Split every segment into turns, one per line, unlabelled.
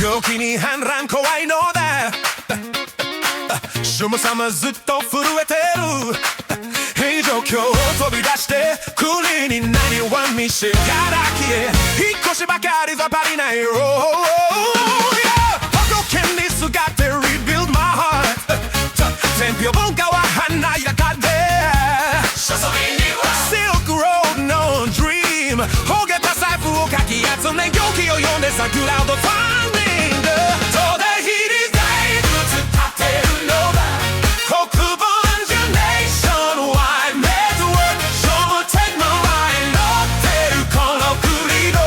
病気に氾濫怖いのだ主も様ずっと震えてる平城京を飛び出して国に何は見せがらきへ引っ越しばかりじゃ足りないよ仏にすがって Rebuild my heart 天平文化は華やかで正倉院には Silk Road no dream 焦げた財布をかき集め行基を呼んでさクラウドファンディング東大寺に大仏建てるのだ国分寺ネーションワイドメットワーク聖武天皇は祈ってるこの国の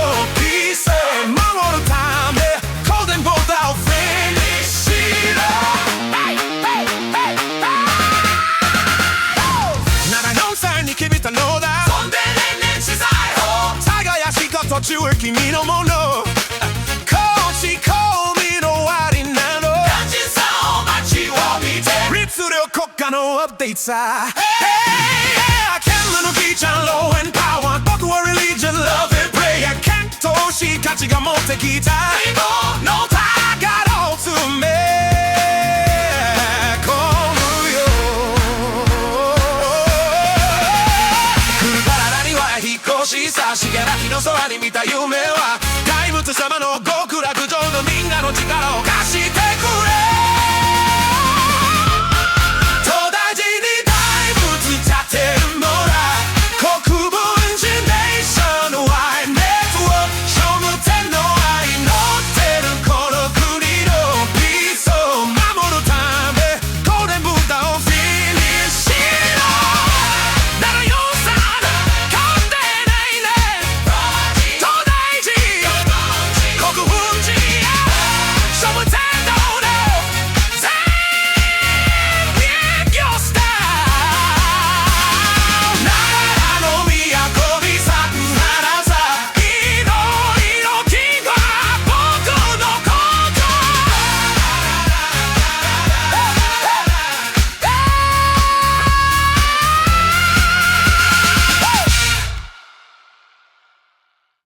犠牲守るため公然ボタンをフィニッシュ七四三に決めたのだ墾田永年私財法耕した土地は君のもの公地公民の終わりなの鑑真さんを待ちわびて律令国家のアップデートさ天武のじいちゃん Law and Power 僕は Religion Love and Prayer 遣唐使たちが持ってきたの宝を詰め込むよ墾田には引っ越しさ信楽の空に見た夢は大仏様の極楽浄土みんなの力を